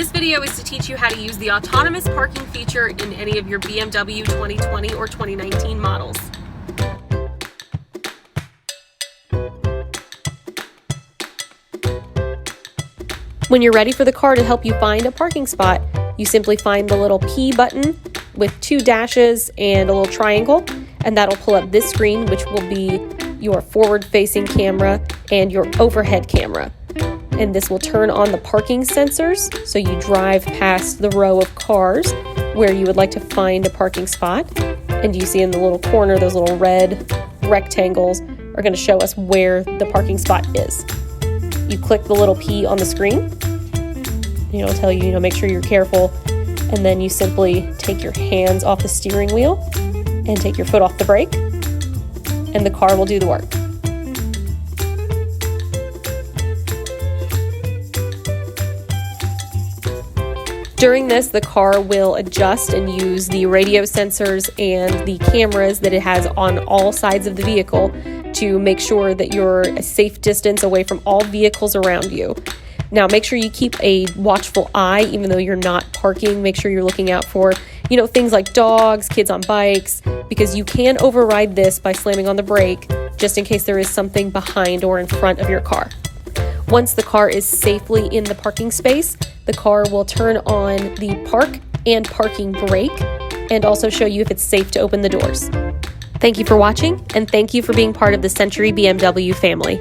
This video is to teach you how to use the autonomous parking feature in any of your BMW 2020 or 2019 models. When you're ready for the car to help you find a parking spot, you simply find the little P button with two dashes and a little triangle, and that'll pull up this screen, which will be your forward-facing camera and your overhead camera. And this will turn on the parking sensors, so you drive past the row of cars where you would like to find a parking spot. And you see in the little corner, those little red rectangles are going to show us where the parking spot is. You click the little P on the screen, and it'll tell you, make sure you're careful. And then you simply take your hands off the steering wheel and take your foot off the brake, and the car will do the work. During this, the car will adjust and use the radio sensors and the cameras that it has on all sides of the vehicle to make sure that you're a safe distance away from all vehicles around you. Now, make sure you keep a watchful eye, even though you're not parking. Make sure you're looking out for, things like dogs, kids on bikes, because you can override this by slamming on the brake, just in case there is something behind or in front of your car. Once the car is safely in the parking space, the car will turn on the park and parking brake and also show you if it's safe to open the doors. Thank you for watching, and thank you for being part of the Century BMW family.